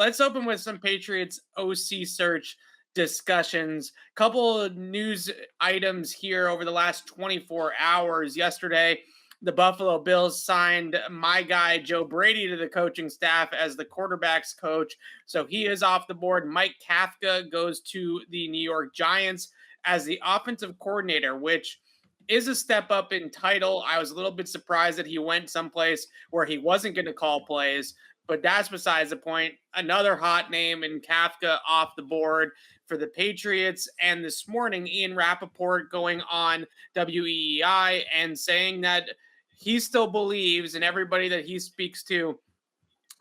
let's open with some Patriots OC search discussions. Couple of news items here over the last 24 hours. Yesterday, the Buffalo Bills signed my guy Joe Brady to the coaching staff as the quarterback's coach. So he is off the board. Mike Kafka goes to the New York Giants as the offensive coordinator, which is a step up in title. I was a little bit surprised that he went someplace where he wasn't going to call plays, but that's besides the point. Another hot name in Kafka off the board for the Patriots. And this morning, Ian Rappaport going on WEEI and saying that he still believes, and everybody that he speaks to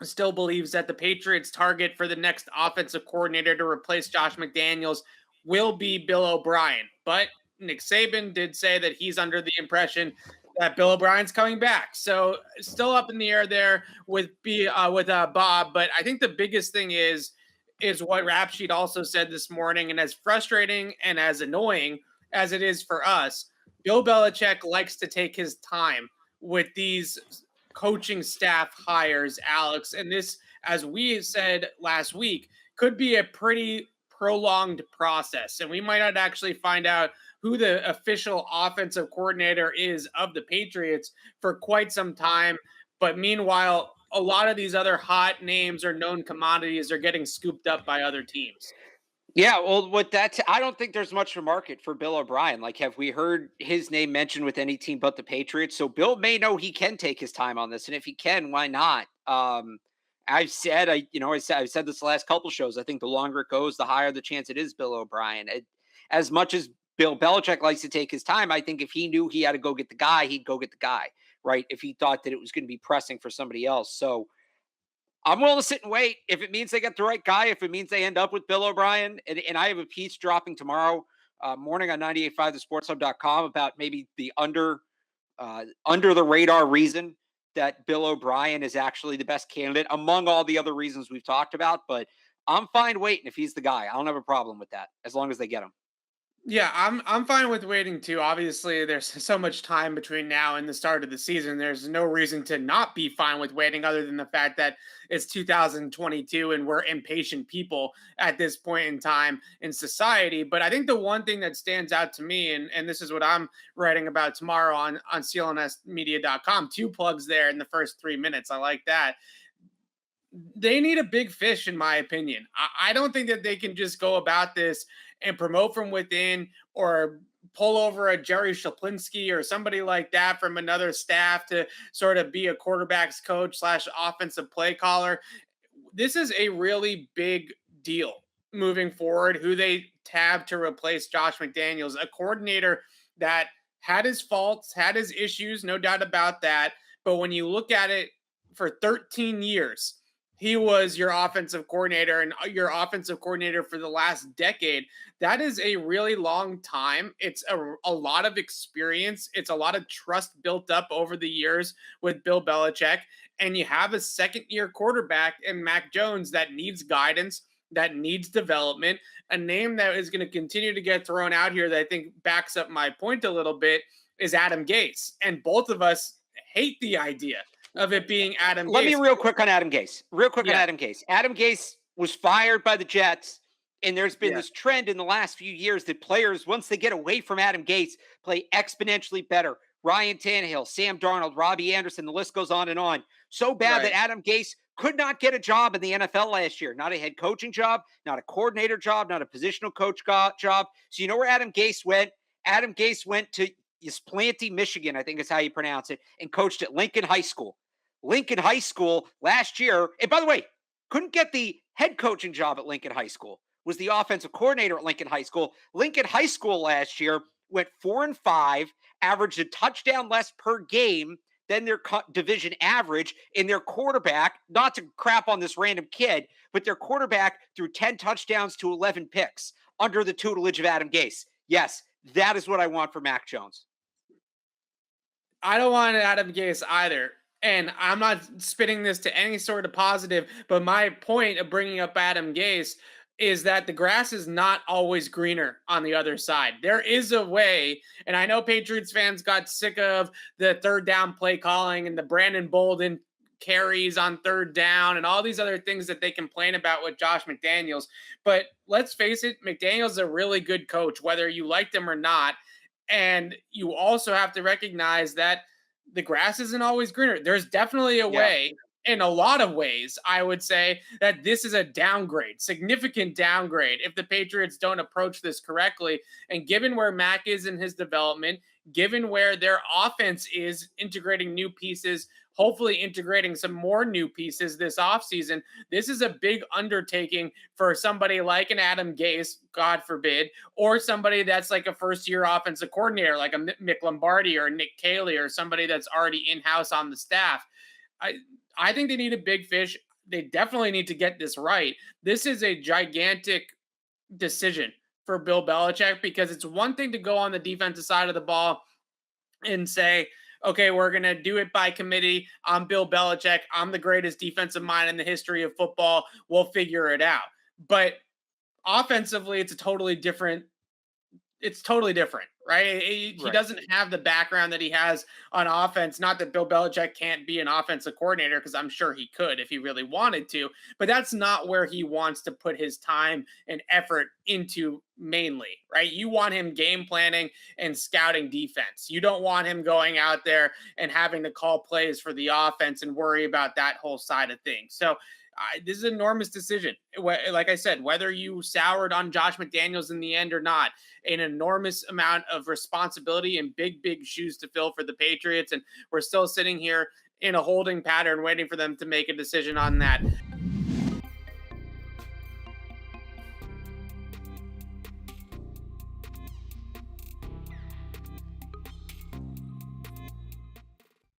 still believes, that the Patriots' target for the next offensive coordinator to replace Josh McDaniels will be Bill O'Brien. But Nick Saban did say that he's under the impression that Bill O'Brien's coming back. So still up in the air there with Bob. But I think the biggest thing is what Rap Sheet also said this morning, and as frustrating and as annoying as it is for us, Bill Belichick likes to take his time with these coaching staff hires, Alex. And this, as we said last week, could be a pretty prolonged process. And we might not actually find out who the official offensive coordinator is of the Patriots for quite some time. But meanwhile, a lot of these other hot names or known commodities are getting scooped up by other teams. Yeah, well, I don't think there's much of a market for Bill O'Brien. Like, have we heard his name mentioned with any team but the Patriots? So Bill may know he can take his time on this, and if he can, why not? I've said this the last couple shows. I think the longer it goes, the higher the chance it is Bill O'Brien. As much as Bill Belichick likes to take his time, I think if he knew he had to go get the guy, he'd go get the guy, right? If he thought that it was going to be pressing for somebody else. So I'm willing to sit and wait if it means they get the right guy, if it means they end up with Bill O'Brien. And I have a piece dropping tomorrow morning on 98.5thesportshub.com about maybe the under the radar reason that Bill O'Brien is actually the best candidate among all the other reasons we've talked about. But I'm fine waiting if he's the guy. I don't have a problem with that as long as they get him. Yeah, I'm fine with waiting too. Obviously, there's so much time between now and the start of the season. There's no reason to not be fine with waiting other than the fact that it's 2022 and we're impatient people at this point in time in society. But I think the one thing that stands out to me, and this is what I'm writing about tomorrow on CLNSmedia.com, 2 plugs there in the first 3 minutes. I like that. They need a big fish, in my opinion. I don't think that they can just go about this and promote from within or pull over a Jerry Shaplinsky or somebody like that from another staff to sort of be a quarterback's coach / offensive play caller. This is a really big deal moving forward, who they tab to replace Josh McDaniels, a coordinator that had his faults, had his issues, no doubt about that. But when you look at it, for 13 years, he was your offensive coordinator and your offensive coordinator for the last decade. That is a really long time. It's a lot of experience. It's a lot of trust built up over the years with Bill Belichick. And you have a second-year quarterback in Mac Jones that needs guidance, that needs development. A name that is going to continue to get thrown out here that I think backs up my point a little bit is Adam Gase. And both of us hate the idea of it being Adam Gase. Let me real quick on Adam Gase. Adam Gase. Adam Gase was fired by the Jets, and there's been this trend in the last few years that players, once they get away from Adam Gase, play exponentially better. Ryan Tannehill, Sam Darnold, Robbie Anderson, the list goes on and on. So bad that Adam Gase could not get a job in the NFL last year. Not a head coaching job, not a coordinator job, not a positional coach job. So you know where Adam Gase went? Adam Gase went to Ypsilanti, Michigan, I think is how you pronounce it, and coached at Lincoln High School. Lincoln High School last year, and by the way, couldn't get the head coaching job at Lincoln High School, was the offensive coordinator at Lincoln High School. Lincoln High School last year went 4-5, averaged a touchdown less per game than their division average, in their quarterback, not to crap on this random kid, but their quarterback threw 10 touchdowns to 11 picks under the tutelage of Adam Gase. Yes, that is what I want for Mac Jones. I don't want Adam Gase either. And I'm not spinning this to any sort of positive, but my point of bringing up Adam Gase is that the grass is not always greener on the other side. There is a way, and I know Patriots fans got sick of the third down play calling and the Brandon Bolden carries on third down and all these other things that they complain about with Josh McDaniels. But let's face it, McDaniels is a really good coach, whether you like them or not. And you also have to recognize that the grass isn't always greener. There's definitely a way, in a lot of ways, I would say that this is a downgrade, significant downgrade, if the Patriots don't approach this correctly. And given where Mac is in his development, given where their offense is integrating new pieces, hopefully integrating some more new pieces this offseason, this is a big undertaking for somebody like an Adam Gase, God forbid, or somebody that's like a first-year offensive coordinator like a Mick Lombardi or Nick Caley or somebody that's already in-house on the staff. I think they need a big fish. They definitely need to get this right. This is a gigantic decision for Bill Belichick, because it's one thing to go on the defensive side of the ball and say, okay, we're going to do it by committee. I'm Bill Belichick. I'm the greatest defensive mind in the history of football. We'll figure it out. But offensively, it's totally different, right? He doesn't have the background that he has on offense. Not that Bill Belichick can't be an offensive coordinator, because I'm sure he could if he really wanted to, but that's not where he wants to put his time and effort into mainly, right? You want him game planning and scouting defense. You don't want him going out there and having to call plays for the offense and worry about that whole side of things. So this is an enormous decision. Like I said, whether you soured on Josh McDaniels in the end or not, an enormous amount of responsibility and big, big shoes to fill for the Patriots. And we're still sitting here in a holding pattern waiting for them to make a decision on that.